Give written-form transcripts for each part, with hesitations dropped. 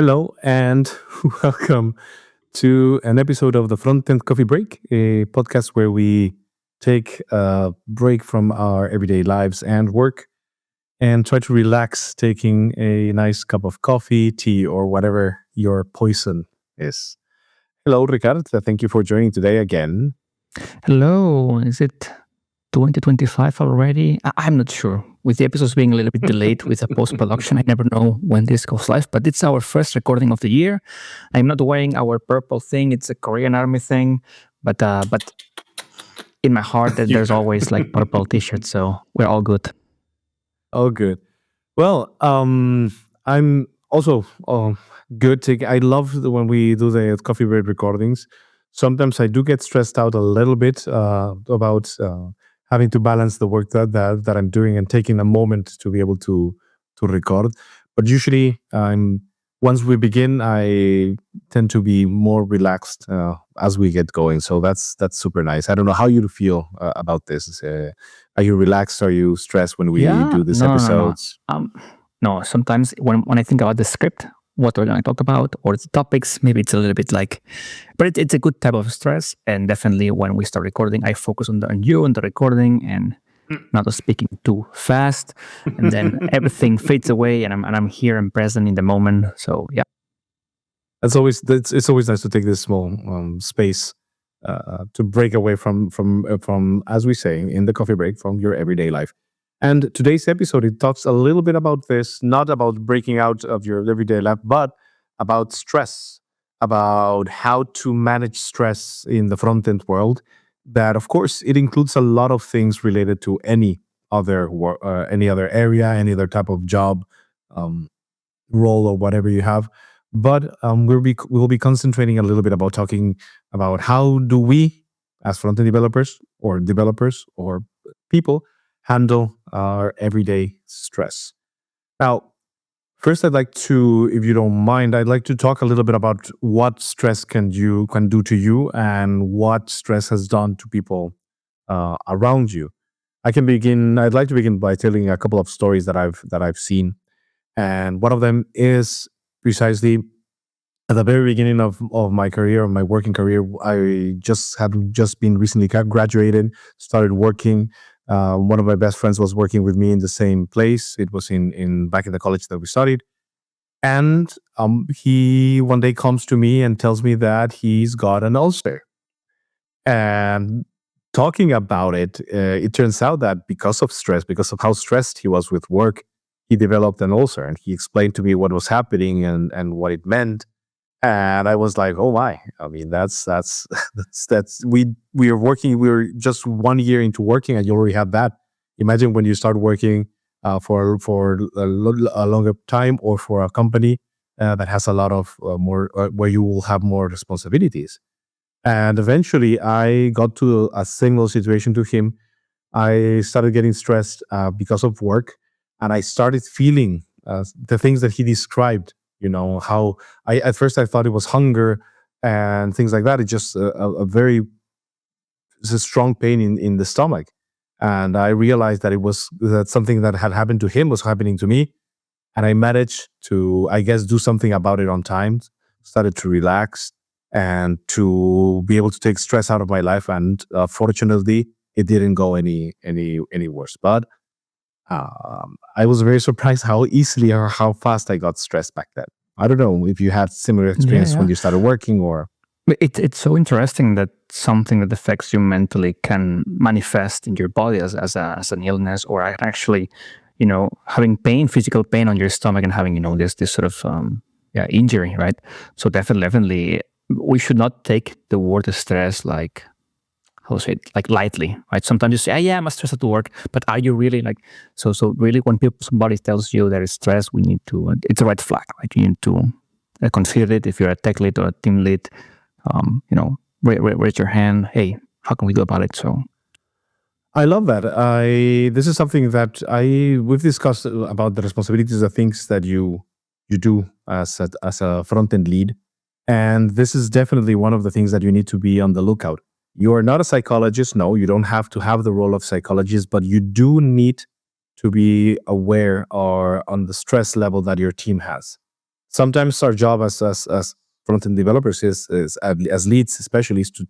Hello and welcome to an episode of the Frontend Coffee Break, a podcast where we take a break from our everyday lives and work and try to relax, taking a nice cup of coffee, tea, or whatever your poison is. Hello, Ricard. Thank you for joining today again. Hello, is it 2025 already? I'm not sure. With the episodes being a little bit delayed with the post-production, I never know when this goes live, but it's our first recording of the year. I'm not wearing our purple thing. It's a Korean army thing, but in my heart there's always like purple t-shirts, so we're all good. Oh, good. Well, I'm also good. I love when we do the coffee break recordings. Sometimes I do get stressed out a little bit about having to balance the work that I'm doing and taking a moment to be able to record. But usually, once we begin, I tend to be more relaxed as we get going. So that's super nice. I don't know how you feel about this. Are you relaxed? Are you stressed when we do these episodes? No. Sometimes when I think about the script, what we're going to talk about, or the topics, maybe it's a little bit like, but it's a good type of stress. And definitely when we start recording, I focus on the recording and not speaking too fast, and then everything fades away, and I'm here and present in the moment. So yeah, it's always nice to take this small space to break away from, as we say in the coffee break, from your everyday life. And today's episode, it talks a little bit about this, not about breaking out of your everyday life, but about stress, about how to manage stress in the front-end world. That, of course, it includes a lot of things related to any other area, any other type of job, role, or whatever you have. But we'll be concentrating a little bit about talking about how do we, as front-end developers or people, handle our everyday stress. Now, first, if you don't mind, I'd like to talk a little bit about what stress can do to you and what stress has done to people around you. I'd like to begin by telling a couple of stories that I've seen, and one of them is precisely at the very beginning of my career, of my working career. I had just been recently graduated, started working. One of my best friends was working with me in the same place. It was back in the college that we studied. And he one day comes to me and tells me that he's got an ulcer. And talking about it, it turns out that because of stress, because of how stressed he was with work, he developed an ulcer. And he explained to me what was happening and what it meant. And I was like, "Oh my! I mean, that's we are working. We're just 1 year into working, and you already have that. Imagine when you start working for a longer time, or for a company that has a lot of more, where you will have more responsibilities." And eventually, I got to a similar situation to him. I started getting stressed because of work, and I started feeling the things that he described. How at first I thought it was hunger and things like that. It's just it's a strong pain in the stomach. And I realized that something that had happened to him was happening to me. And I managed to, I guess, do something about it on time, started to relax and to be able to take stress out of my life. And fortunately, it didn't go any worse. But I was very surprised how easily or how fast I got stressed back then. I don't know if you had similar experience when you started working, or... It's so interesting that something that affects you mentally can manifest in your body as an illness, or actually, having physical pain on your stomach, and having this sort of injury, right? So definitely, we should not take the word stress like, how to say it, like lightly, right? Sometimes you say, yeah, I'm stressed at work, but are you really like, so really when somebody tells you there is stress, it's a red flag, right? You need to consider it. If you're a tech lead or a team lead, raise your hand. Hey, how can we do about it? So I love that. This is something that we've discussed about the responsibilities of things that you do as a front-end lead. And this is definitely one of the things that you need to be on the lookout. You are not a psychologist. No, you don't have to have the role of psychologist, but you do need to be aware or on the stress level that your team has. Sometimes our job as front end developers is as leads, especially, is to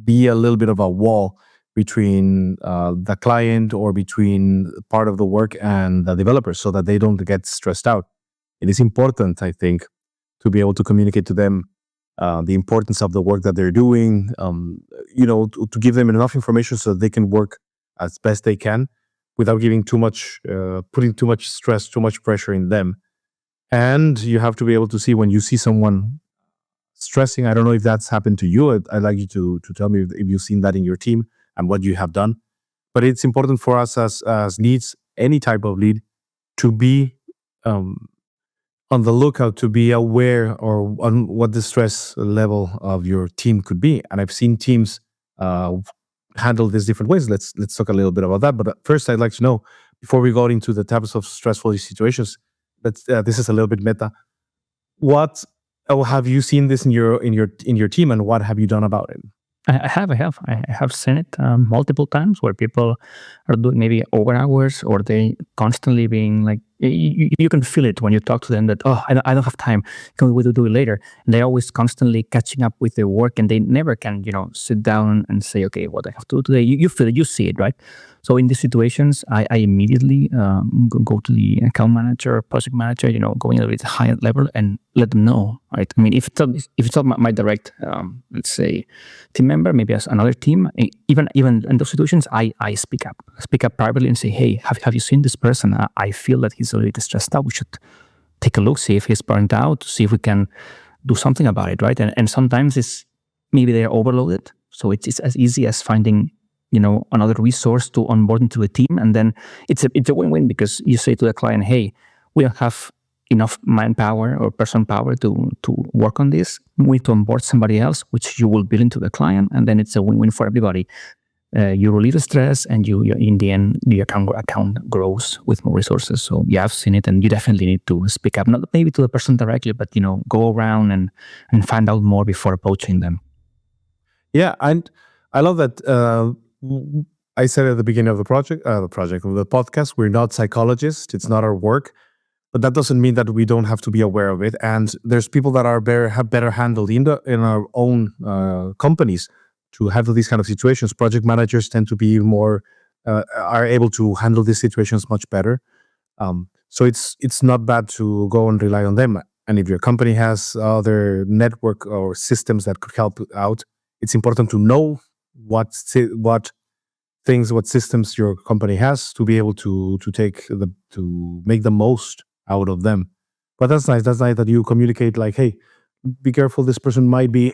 be a little bit of a wall between the client or between part of the work and the developers, so that they don't get stressed out. It is important, I think, to be able to communicate to them the importance of the work that they're doing. To give them enough information so that they can work as best they can without giving too much, putting too much stress, too much pressure in them. And you have to be able to see when you see someone stressing. I don't know if that's happened to you. I'd like you to tell me if you've seen that in your team and what you have done. But it's important for us as leads, any type of lead, to be um, on the lookout, to be aware or on what the stress level of your team could be. And I've seen teams handle this different ways. Let's talk a little bit about that. But first, I'd like to know, before we go into the types of stressful situations, this is a little bit meta. What have you seen this in your team, and what have you done about it? I have seen it multiple times where people are doing maybe over hours, or they constantly being like, you can feel it when you talk to them that, oh, I don't have time. Can we do it later? And they're always constantly catching up with their work, and they never can, sit down and say, okay, what I have to do today. You feel it, you see it, right? So in these situations, I immediately go to the account manager, project manager, going a little bit higher level and let them know, right? I mean, if it's not my direct, let's say, team member, maybe as another team, even in those situations, I speak up privately and say, hey, have you seen this person? I feel that he's a little bit stressed out. We should take a look, see if he's burnt out, see if we can do something about it, right? And sometimes it's maybe they're overloaded, so it's as easy as finding another resource to onboard into a team, and then it's a win-win, because you say to the client, hey, we don't have enough manpower or person power to work on this. We need to onboard somebody else, which you will bill into the client, and then it's a win-win for everybody. You relieve the stress, and you in the end, the account grows with more resources. So yeah, I've seen it, and you definitely need to speak up, not maybe to the person directly, but go around and find out more before approaching them. Yeah, and I love that. I said at the beginning of the podcast, we're not psychologists. It's not our work, but that doesn't mean that we don't have to be aware of it. And there's people that have better handled in our own companies to handle these kind of situations. Project managers tend to be more are able to handle these situations much better. So it's not bad to go and rely on them. And if your company has other network or systems that could help out, it's important to know what systems your company has, to be able to make the most out of them. But that's nice. That's nice that you communicate like, hey, be careful. This person might be.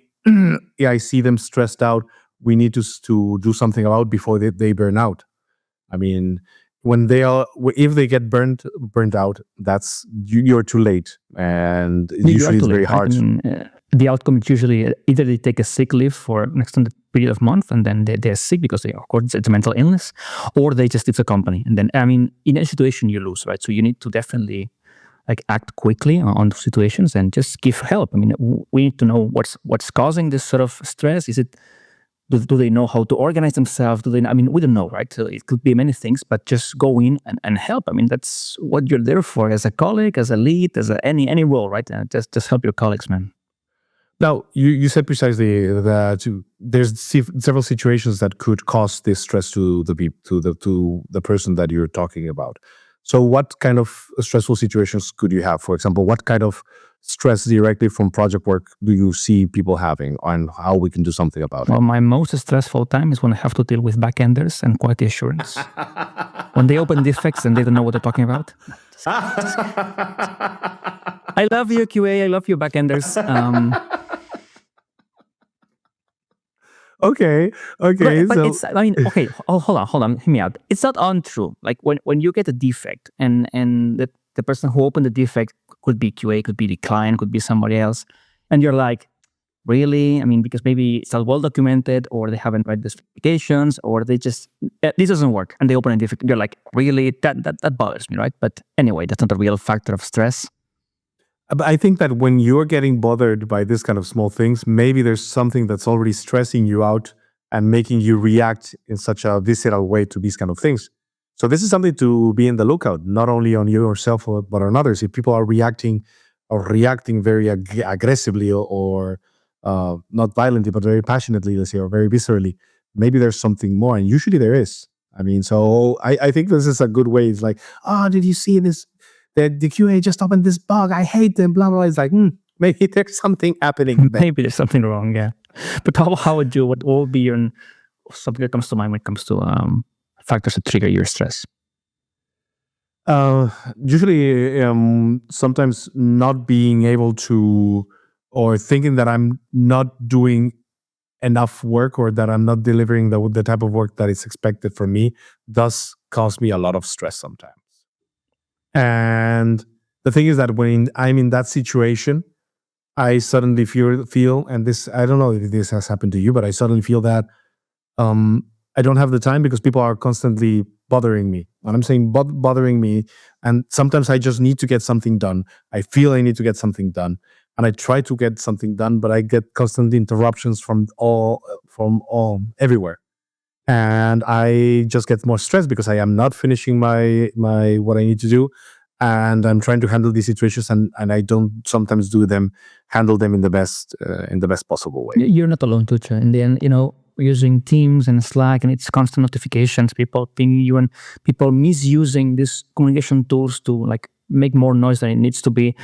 Yeah, I see them stressed out. We need to do something about before they burn out. I mean, if they get burnt out, that's you're too late, and usually it's very hard. I mean, the outcome is usually either they take a sick leave for an extended period of month, and then they're sick because of course it's a mental illness, or they just leave the company. And then, I mean, in a situation you lose, right? So you need to definitely act quickly on those situations and just give help. I mean, we need to know what's causing this sort of stress. Is it do they know how to organize themselves? I mean, we don't know, right? So it could be many things, but just go in and help. I mean, that's what you're there for, as a colleague, as a lead, as any role, right? Just help your colleagues, man. Now, you said precisely that there's several situations that could cause this stress to the person that you're talking about. So what kind of stressful situations could you have? For example, what kind of stress directly from project work do you see people having, and how we can do something about it? Well, my most stressful time is when I have to deal with backenders and quality assurance. When they open defects and they don't know what they're talking about. I love you, QA. I love you, backenders. Okay. But it's, I mean, okay, hold on, hear me out. It's not untrue. Like when you get a defect, and the person who opened the defect could be QA, could be the client, could be somebody else, and you're like, really? I mean, because maybe it's not well documented, or they haven't read the specifications, or they just this doesn't work, and they open a defect. You're like, really? That bothers me, right? But anyway, that's not a real factor of stress. But I think that when you're getting bothered by this kind of small things, maybe there's something that's already stressing you out and making you react in such a visceral way to these kind of things. So this is something to be in the lookout, not only on yourself, but on others. If people are reacting or reacting very aggressively or not violently, but very passionately, let's say, or very viscerally, maybe there's something more. And usually there is. I mean, so I think this is a good way. It's like, oh, did you see this? The QA just opened this bug. I hate them, blah, blah, blah. It's like, maybe there's something happening there. Maybe there's something wrong, yeah. But how would you, what would be your, something that comes to mind when it comes to factors that trigger your stress? Usually, sometimes not being able to, or thinking that I'm not doing enough work or that I'm not delivering the type of work that is expected from me does cause me a lot of stress sometimes. And the thing is that when I'm in that situation, I suddenly feel, and this, I don't know if this has happened to you, but I suddenly feel that I don't have the time because people are constantly bothering me. And I'm saying bothering me. And sometimes I just need to get something done. I feel I need to get something done. And I try to get something done, but I get constant interruptions from everywhere. And I just get more stressed because I am not finishing my what I need to do. And I'm trying to handle these situations, and I don't sometimes handle them in the best possible way. You're not alone, Tucha. In the end, using Teams and Slack, and it's constant notifications, people pinging you, and people misusing these communication tools to like make more noise than it needs to be.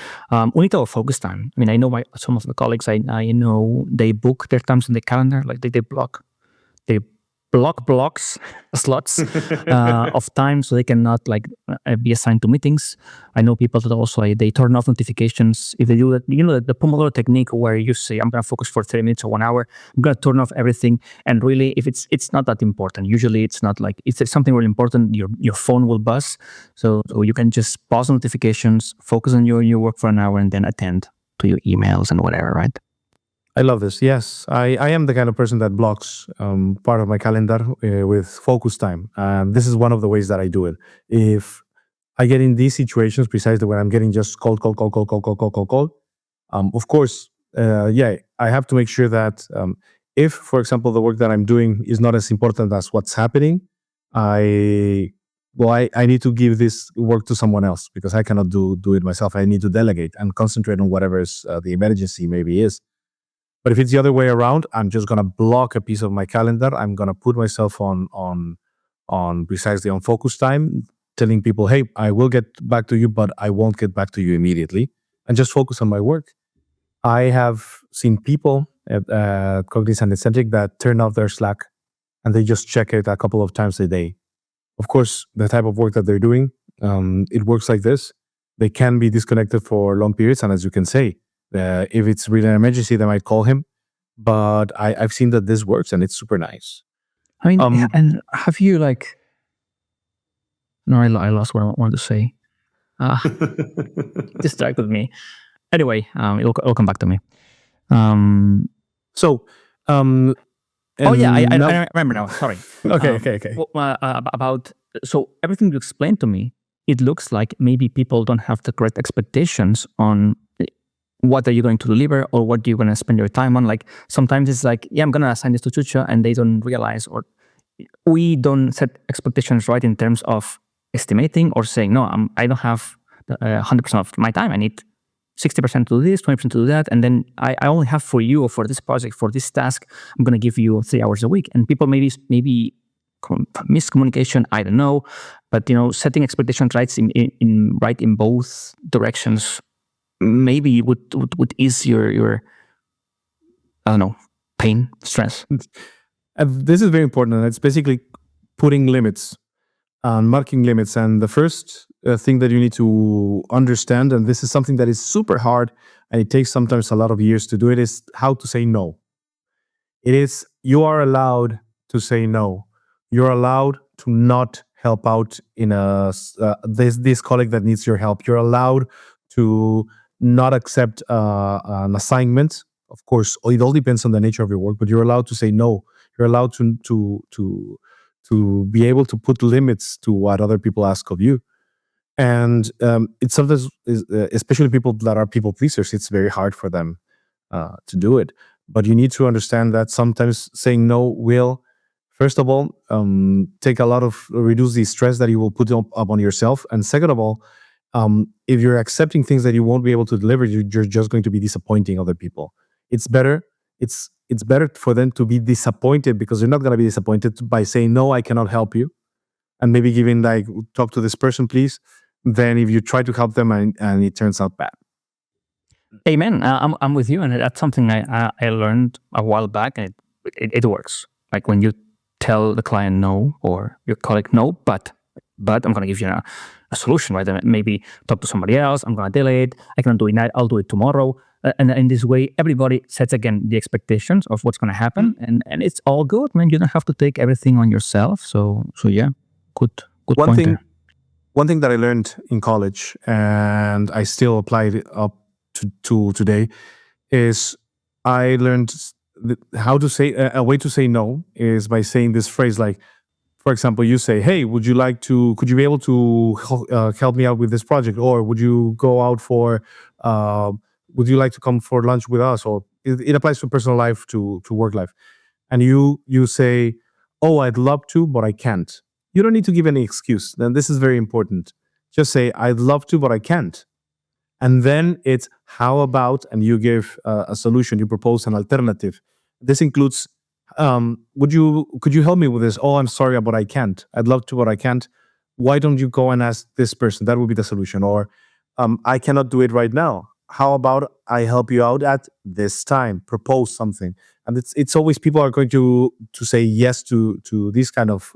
We need our focus time. I mean, I know some of the colleagues I know, they book their times in the calendar, like they block blocks slots of time so they cannot like be assigned to meetings. I know people that also they turn off notifications if they do that. The Pomodoro technique where you say, I'm going to focus for 30 minutes or 1 hour. I'm going to turn off everything. And really, if it's not that important, usually it's not like, if it's something really important, your phone will buzz. So you can just pause notifications, focus on your work for an hour, and then attend to your emails and whatever, right? I love this. Yes, I am the kind of person that blocks part of my calendar with focus time. This is one of the ways that I do it. If I get in these situations, precisely when I'm getting just called, of course, I have to make sure that if, for example, the work that I'm doing is not as important as what's happening, I need to give this work to someone else because I cannot do it myself. I need to delegate and concentrate on whatever the emergency maybe is. But if it's the other way around, I'm just gonna block a piece of my calendar. I'm gonna put myself on precisely on focus time, telling people, "Hey, I will get back to you, but I won't get back to you immediately," and just focus on my work. I have seen people at Cognizant and Eccentric that turn off their Slack and they just check it a couple of times a day. Of course, the type of work that they're doing, it works like this. They can be disconnected for long periods, and as you can say, if it's really an emergency, they might call him. But I've seen that this works, and it's super nice. I mean, and have you like? No, I lost what I wanted to say. Distracted me. Anyway, it'll come back to me. Oh yeah, I remember now. Sorry. Okay. About so everything you explained to me, it looks like maybe people don't have the correct expectations on what are you going to deliver or what are you going to spend your time on. Like sometimes it's like, yeah, I'm going to assign this to Chucha, and they don't realize, or we don't set expectations right in terms of estimating or saying, no, I don't have 100% of my time. I need 60% to do this, 20% to do that. And then I only have for you or for this project, for this task, I'm going to give you 3 hours a week. And people maybe miscommunication, I don't know. But, setting expectations right in both directions maybe would ease your I don't know, pain, stress. This is very important. And it's basically putting limits and marking limits. And the first thing that you need to understand, and this is something that is super hard and it takes sometimes a lot of years to do it, is how to say no. You are allowed to say no. You're allowed to not help out in this colleague that needs your help. You're allowed to not accept an assignment. Of course, it all depends on the nature of your work, but you're allowed to say no. You're allowed to be able to put limits to what other people ask of you. And it sometimes is, especially people that are people pleasers, it's very hard for them to do it. But you need to understand that sometimes saying no will, first of all, reduce the stress that you will put up on yourself. And second of all, if you're accepting things that you won't be able to deliver, you're just going to be disappointing other people. It's better. It's better for them to be disappointed because they're not going to be disappointed by saying no, I cannot help you, and maybe giving like talk to this person, please. Than if you try to help them and it turns out bad. Amen. I'm with you, and that's something I learned a while back, and it works. Like when you tell the client no or your colleague no, but I'm going to give you a solution, right? And maybe talk to somebody else. I'm going to delay it. I cannot do it now. I'll do it tomorrow. And in this way, everybody sets again the expectations of what's going to happen, and it's all good. Man, you don't have to take everything on yourself. So yeah, good One point thing. there. One thing that I learned in college, and I still applied it up to today, is I learned how to say a way to say no is by saying this phrase. Like, for example, you say, "Hey, could you be able to help me out with this project, or would you go out for, would you like to come for lunch with us?" Or it applies to personal life to work life, and you say, "Oh, I'd love to, but I can't." You don't need to give any excuse. Then this is very important. Just say, "I'd love to, but I can't." And then it's how about, and you give a solution, you propose an alternative. This includes, could you help me with this? Oh, I'm sorry, but I can't. I'd love to, but I can't. Why don't you go and ask this person? That would be the solution. Or I cannot do it right now. How about I help you out at this time? Propose something. And it's always people are going to say yes to this kind of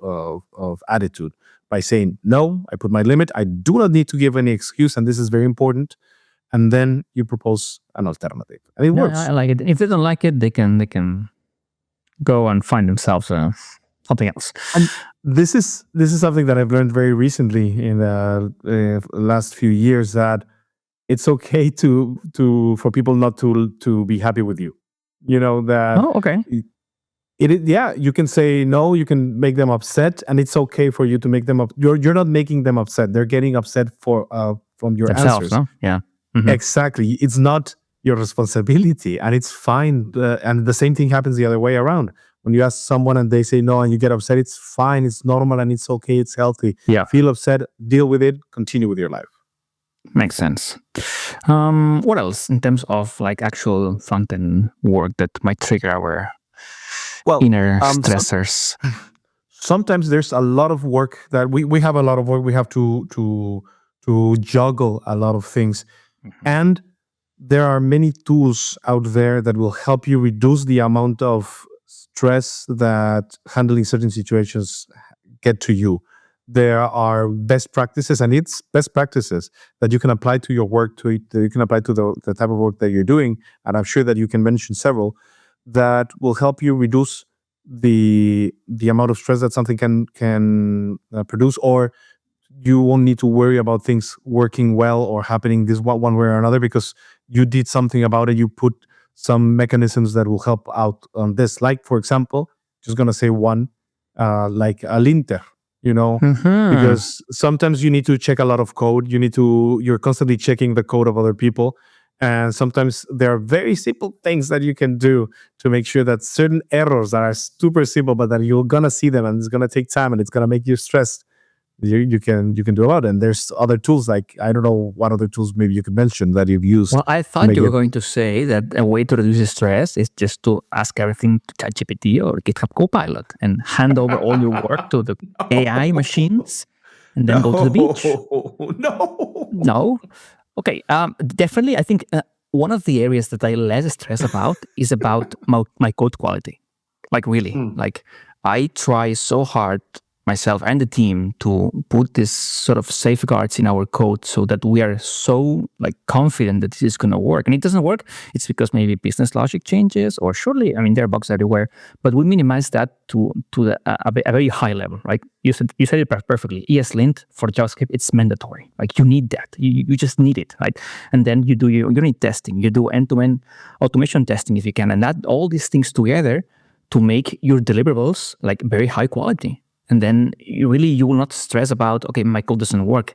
attitude by saying, no, I put my limit. I do not need to give any excuse. And this is very important. And then you propose an alternative. And it works. I like it. If they don't like it, they can go and find themselves something else. And this is something that I've learned very recently in the last few years, that it's okay for people not to be happy with you. You know that. Oh, okay. Yeah, you can say no, you can make them upset, and it's okay for you to make them up. You're not making them upset. They're getting upset from your Themselves, answers. no? Yeah. Mm-hmm. Exactly. It's not your responsibility, and it's fine. And the same thing happens the other way around. When you ask someone and they say no and you get upset, it's fine, it's normal, and it's okay, it's healthy. Yeah. Feel upset, deal with it, continue with your life. Makes sense. What else in terms of like actual front-end work that might trigger our inner stressors? Sometimes there's a lot of work that we have a lot of work. We have to juggle a lot of things. Mm-hmm. And there are many tools out there that will help you reduce the amount of stress that handling certain situations get to you. There are best practices, and it's best practices that you can apply to your work, that you can apply to the type of work that you're doing. And I'm sure that you can mention several that will help you reduce the amount of stress that something can produce, or you won't need to worry about things working well or happening this one way or another because you did something about it. You put some mechanisms that will help out on this. Like, for example, just going to say one, like a linter, because sometimes you need to check a lot of code. You're constantly checking the code of other people. And sometimes there are very simple things that you can do to make sure that certain errors that are super simple, but that you're going to see them and it's going to take time and it's going to make you stressed, you can do a lot. And there's other tools, like, I don't know what other tools maybe you could mention that you've used. Well, I thought you were going to say that a way to reduce stress is just to ask everything to ChatGPT or GitHub Copilot and hand over all your work to the AI machines and then go to the beach. No? Okay, definitely. I think one of the areas that I less stress about is about my code quality. Like, really, like I try so hard myself and the team to put this sort of safeguards in our code so that we are so like confident that this is going to work. And it doesn't work. It's because maybe business logic changes, or surely, I mean, there are bugs everywhere, but we minimize that to a very high level, right? You said it perfectly. ESLint for JavaScript, it's mandatory. Like, you need that. You just need it, right? And then you do your unit testing. You do end-to-end automation testing if you can, and add all these things together to make your deliverables like very high quality. And then you will not stress about, okay, my code doesn't work.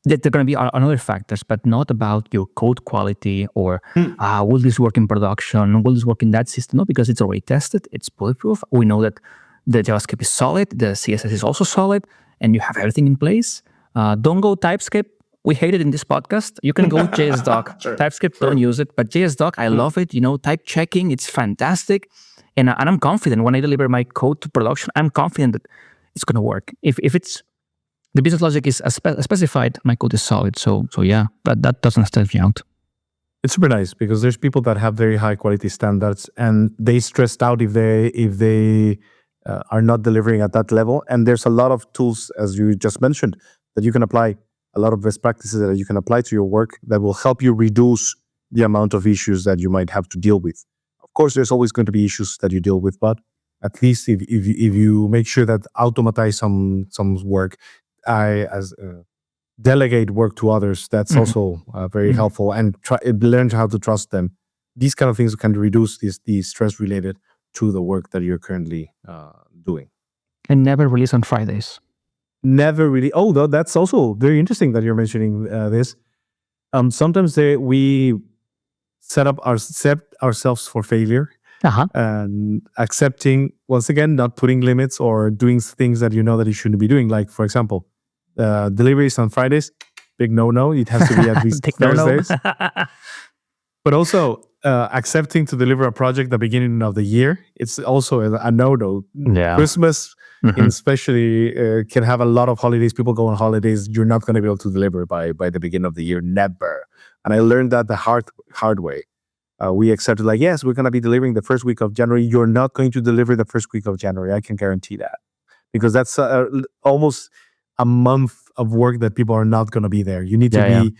There are going to be other factors, but not about your code quality or will this work in production? Will this work in that system? No, because it's already tested. It's bulletproof. We know that the JavaScript is solid. The CSS is also solid. And you have everything in place. Don't go TypeScript we hate it in this podcast. You can go JSDoc. Sure, TypeScript, sure. don't use it. But JSDoc, I love it. Type checking, it's fantastic. And I'm confident when I deliver my code to production, I'm confident that it's going to work. If it's the business logic is specified, my code is solid. So yeah, that doesn't stress me out. It's super nice because there's people that have very high quality standards and they stressed out if they are not delivering at that level. And there's a lot of tools, as you just mentioned, that you can apply, a lot of best practices that you can apply to your work that will help you reduce the amount of issues that you might have to deal with. Of course, there's always going to be issues that you deal with, but at least if you make sure that automatize some work, delegate work to others, that's also very helpful, and learn how to trust them. These kind of things can reduce the stress related to the work that you're currently doing. And never release on Fridays. Never really. Oh, that's also very interesting that you're mentioning this. Sometimes we accept ourselves for failure, and accepting, once again, not putting limits or doing things that you know that you shouldn't be doing. Like, for example, deliveries on Fridays, big no. It has to be at least Thursdays. But also accepting to deliver a project at the beginning of the year, it's also a no. Yeah. Christmas, especially, can have a lot of holidays. People go on holidays. You're not going to be able to deliver by the beginning of the year. Never. And I learned that the hard way. We accepted, like, yes, we're going to be delivering the first week of January. You're not going to deliver the first week of January. I can guarantee that. Because that's almost a month of work that people are not going to be there. You need to be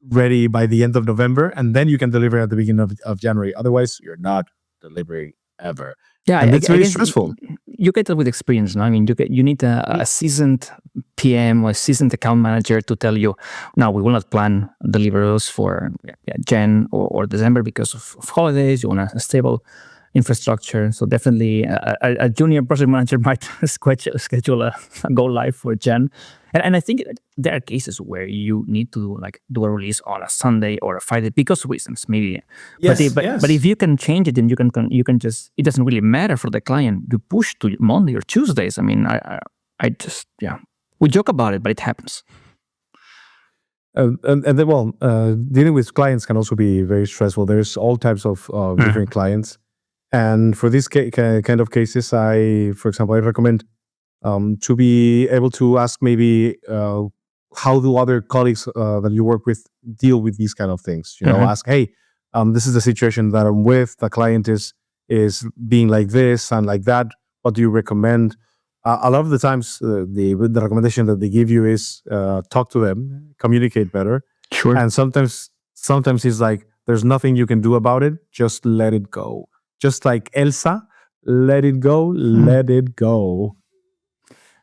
ready by the end of November, and then you can deliver at the beginning of January. Otherwise, you're not delivering ever. Yeah, and it's very stressful. You get that with experience. No? I mean, you need a seasoned PM or a seasoned account manager to tell you, no, we will not plan deliverables for Jan or December because of holidays. You want a stable infrastructure. So definitely a junior project manager might schedule a go live for Jan. And I think there are cases where you need to do a release on a Sunday or a Friday because of reasons, maybe. Yes, but if you can change it, then you can just, it doesn't really matter for the client to push to Monday or Tuesdays. I mean, I just, we joke about it, but it happens. And then, dealing with clients can also be very stressful. There's all types of different clients. And for these kind of cases, for example, I recommend to be able to ask maybe how do other colleagues that you work with deal with these kind of things. Ask, hey, this is the situation that I'm with. The client is being like this and like that. What do you recommend? A lot of the times, the recommendation that they give you is talk to them, communicate better. Sure. And sometimes it's like there's nothing you can do about it. Just let it go. Just like Elsa, let it go, let it go.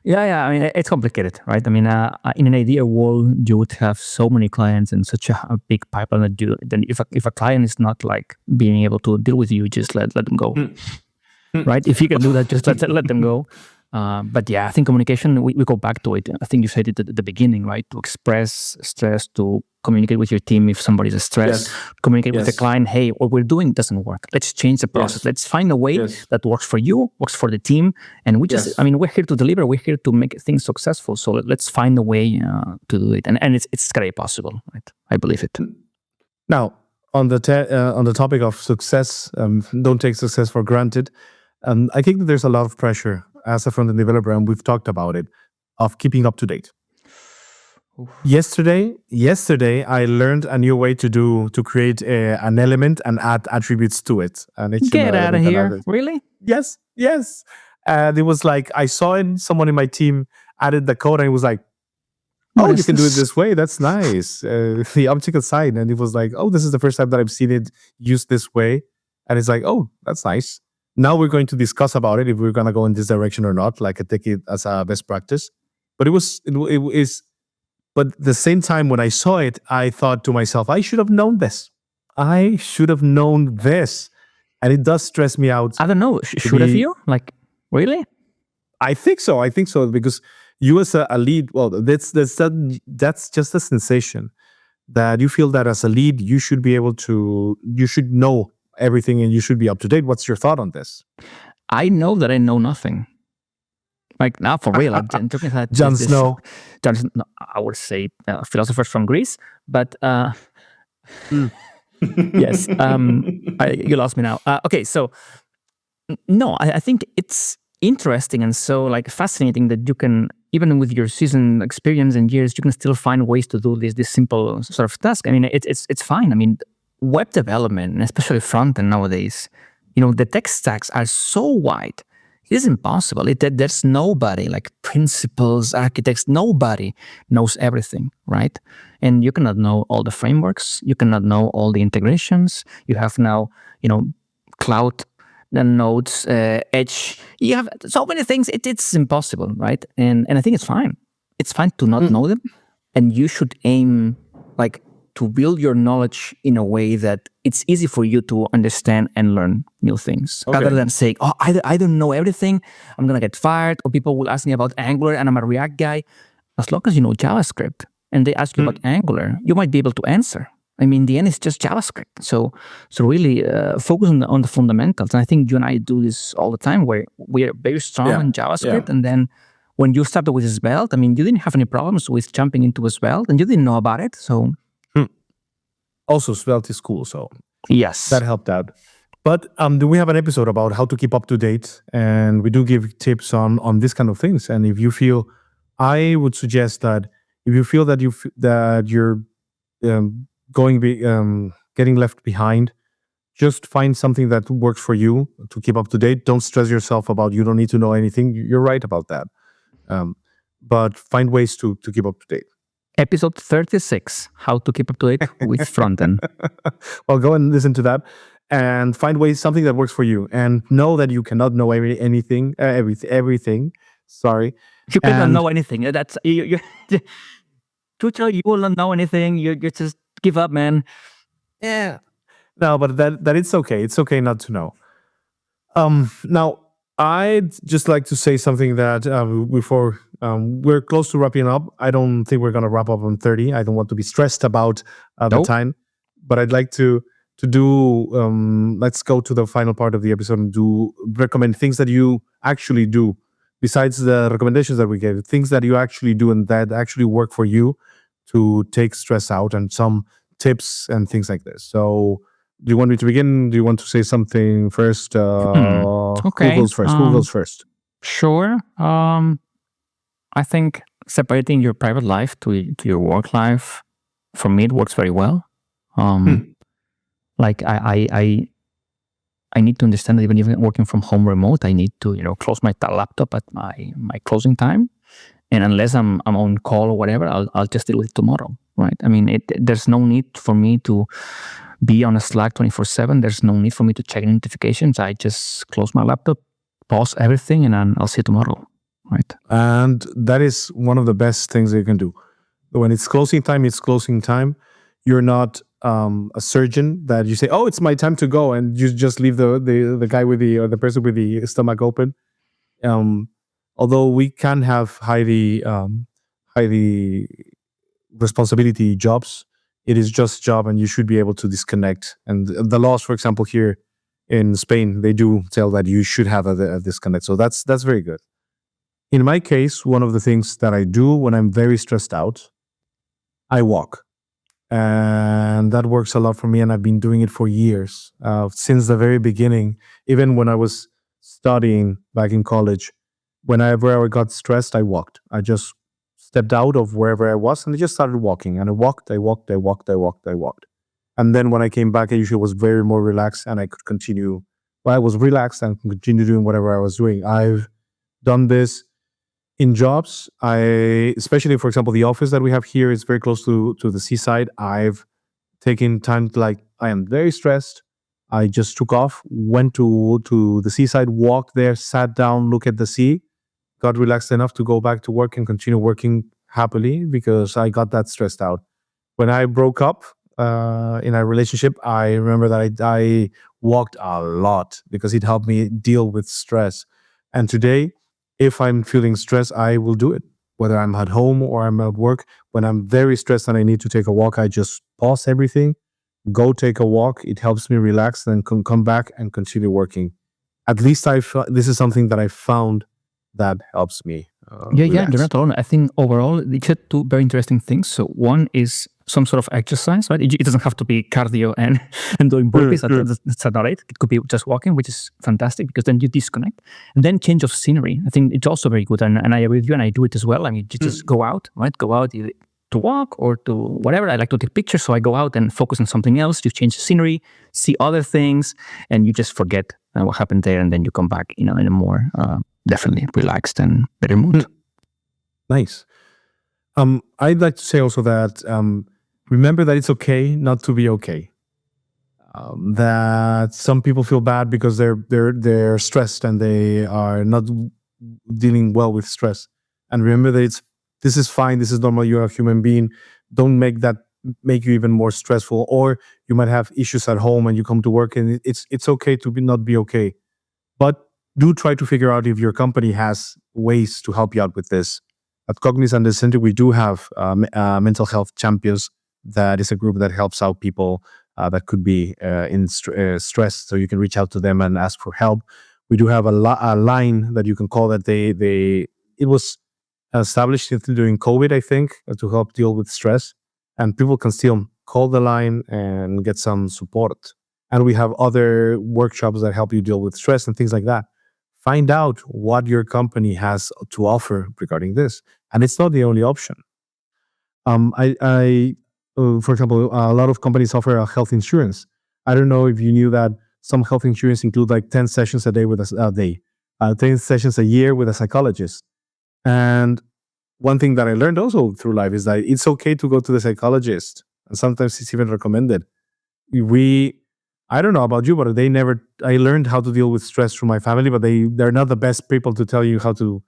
Yeah. I mean, it's complicated, right? I mean, in an ideal world, you would have so many clients and such a big pipeline that then if a client is not being able to deal with you, just let them go, right? If you can do that, just let them go. But I think communication, we go back to it. I think you said it at the beginning, right? To express stress, to communicate with your team if somebody's stressed, communicate with the client, hey, what we're doing doesn't work. Let's change the process. Let's find a way that works for you, works for the team. And we just, I mean, we're here to deliver. We're here to make things successful. So let's find a way to do it. And it's gotta be possible, right? I believe it. Now, on the topic of success, don't take success for granted. I think that there's a lot of pressure as a front-end developer, and we've talked about it, of keeping up to date. Oof. Yesterday, I learned a new way to create an element and add attributes to it. And get out of here! Really? Yes. And it was like I saw it. Someone in my team added the code, and it was like, "Oh, you can do it this way. That's nice." The optical sign, and it was like, "Oh, this is the first time that I've seen it used this way." And it's like, "Oh, that's nice." Now we're going to discuss about it if we're going to go in this direction or not. Like, I take it as a best practice. But it is. But at the same time, when I saw it, I thought to myself, I should have known this. And it does stress me out. I don't know. Should have you? Really? I think so. Because you as a lead, well, that's just a sensation that you feel that as a lead, you should know everything and you should be up to date. What's your thought on this? I know that I know nothing. Like now, for real, I'm talking about Jon this. Snow. No, I would say philosophers from Greece, but yes, you lost me now. Okay, so no, I think it's interesting and so like fascinating that you can, even with your season experience and years, you can still find ways to do this simple sort of task. I mean, it's fine. I mean, web development, and especially front end nowadays, the tech stacks are so wide. It is impossible. There's nobody like principals, architects. Nobody knows everything, right? And you cannot know all the frameworks. You cannot know all the integrations. You have now, cloud, then nodes, edge. You have so many things. It's impossible, right? And I think it's fine. It's fine to not know them, and you should aim like to build your knowledge in a way that it's easy for you to understand and learn new things, rather than saying, "Oh, I don't know everything. I'm gonna get fired," or people will ask me about Angular, and I'm a React guy. As long as you know JavaScript, and they ask you about Angular, you might be able to answer. I mean, the end is just JavaScript. So really focus on the fundamentals. And I think you and I do this all the time, where we are very strong in JavaScript, and then when you started with Svelte, I mean, you didn't have any problems with jumping into Svelte, and you didn't know about it. So also, Svelte is cool, so yes, that helped out. But do we have an episode about how to keep up to date? And we do give tips on this kind of things. And if you feel, I would suggest that if you feel that you're getting left behind, just find something that works for you to keep up to date. Don't stress yourself about you don't need to know anything. You're right about that. But find ways to keep up to date. Episode 36, how to keep up to date with frontend. Well, go and listen to that and find ways, something that works for you, and know that you cannot know everything. Sorry. You cannot know anything. That's you. Tuchel, you will not know anything. You just give up, man. Yeah. No, but that it's okay. It's okay not to know. Now, I'd just like to say something that before we're close to wrapping up. I don't think we're going to wrap up on 30. I don't want to be stressed about the time, but I'd like to do, let's go to the final part of the episode and recommend things that you actually do besides the recommendations that we gave, things that you actually do and that actually work for you to take stress out, and some tips and things like this. So, do you want me to begin? Do you want to say something first? Okay. Who goes first? Who goes first? Sure. I think separating your private life to your work life, for me, it works very well. Like I need to understand that even working from home remote, I need to close my laptop at my closing time, and unless I'm on call or whatever, I'll just deal with it tomorrow, right? I mean, there's no need for me to be on a Slack 24/7. There's no need for me to check notifications. I just close my laptop, pause everything, and then I'll see you tomorrow, right? And that is one of the best things that you can do. When it's closing time, it's closing time. You're not a surgeon that you say, "Oh, it's my time to go," and you just leave the guy with the person with the stomach open. Although we can have highly responsibility jobs, it is just job, and you should be able to disconnect. And the laws, for example, here in Spain, they do tell that you should have a disconnect. So that's very good. In my case, one of the things that I do when I'm very stressed out, I walk. And that works a lot for me, and I've been doing it for years, since the very beginning. Even when I was studying back in college, whenever I got stressed, I walked. I just stepped out of wherever I was, and I just started walking. And I walked. And then when I came back, I usually was very more relaxed, and I could continue. Well, I was relaxed and could continue doing whatever I was doing. I've done this in jobs. Especially, for example, the office that we have here is very close to the seaside. I've taken time to, I am very stressed. I just took off, went to the seaside, walked there, sat down, looked at the sea, got relaxed enough to go back to work and continue working happily because I got that stressed out. When I broke up in a relationship, I remember that I walked a lot because it helped me deal with stress. And today, if I'm feeling stressed, I will do it. Whether I'm at home or I'm at work, when I'm very stressed and I need to take a walk, I just pause everything, go take a walk. It helps me relax, then come back and continue working. At least this is something that I found that helps me Yeah, you're relax. not alone. I think overall, you said two very interesting things. So one is some sort of exercise, right? It doesn't have to be cardio and, and doing burpees. That's not it. It could be just walking, which is fantastic because then you disconnect. And then change of scenery. I think it's also very good. And I agree with you, and I do it as well. I mean, you just go out, right? Go out either to walk or to whatever. I like to take pictures, so I go out and focus on something else. You change the scenery, see other things, and you just forget what happened there, and then you come back, in a more definitely relaxed and better mood. Nice. I'd like to say also that remember that it's okay not to be okay. That some people feel bad because they're stressed and they are not dealing well with stress. And remember that this is fine. This is normal. You're a human being. Don't make that make you even more stressful. Or you might have issues at home and you come to work and it's okay to not be okay. But do try to figure out if your company has ways to help you out with this. At Cognizant Center, we do have mental health champions. That is a group that helps out people that could be in stress. So you can reach out to them and ask for help. We do have a line that you can call that it was established during COVID, I think, to help deal with stress. And people can still call the line and get some support. And we have other workshops that help you deal with stress and things like that. Find out what your company has to offer regarding this. And it's not the only option. For example, a lot of companies offer a health insurance. I don't know if you knew that some health insurance include like 10 sessions a day 10 sessions a year with a psychologist. And one thing that I learned also through life is that it's okay to go to the psychologist. And sometimes it's even recommended. I don't know about you, but I learned how to deal with stress through my family, but they're not the best people to tell you how to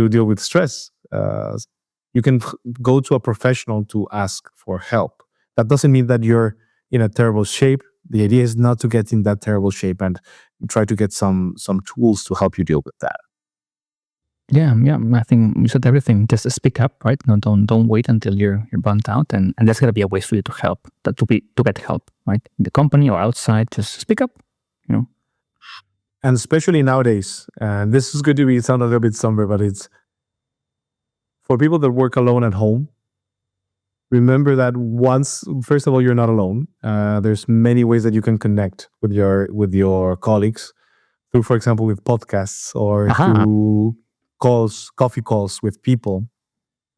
deal with stress. You can go to a professional to ask for help. That doesn't mean that you're in a terrible shape. The idea is not to get in that terrible shape and try to get some tools to help you deal with that. Yeah. I think you said everything. Just speak up, right? No, don't wait until you're burnt out, and there's gotta be a way for you to help, to get help, right? In the company or outside, just speak up. And especially nowadays, and this is going to sound a little bit somber, but it's for people that work alone at home. Remember that first of all, you're not alone. There's many ways that you can connect with your colleagues through, for example, with podcasts or through coffee calls with people.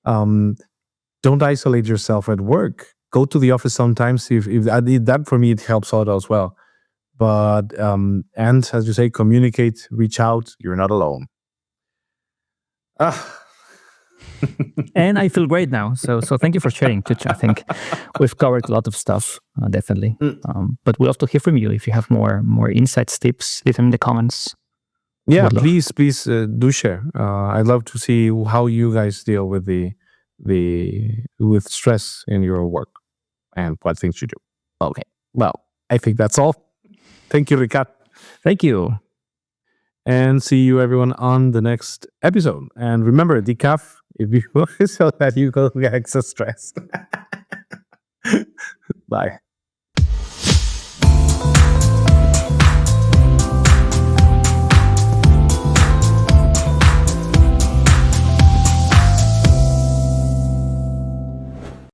Don't isolate yourself at work. Go to the office sometimes. If that for me, it helps out as well. But and as you say, communicate, reach out. You're not alone. And I feel great now. So thank you for sharing, Chuch. I think we've covered a lot of stuff, definitely. But we'd love to hear from you. If you have more insights, tips, leave them in the comments. Yeah, please do share. I'd love to see how you guys deal with with stress in your work and what things you do. Okay, well, I think that's all. Thank you, Ricard. Thank you. And see you everyone on the next episode. And remember, decaf if you so that you go get extra stress. Bye.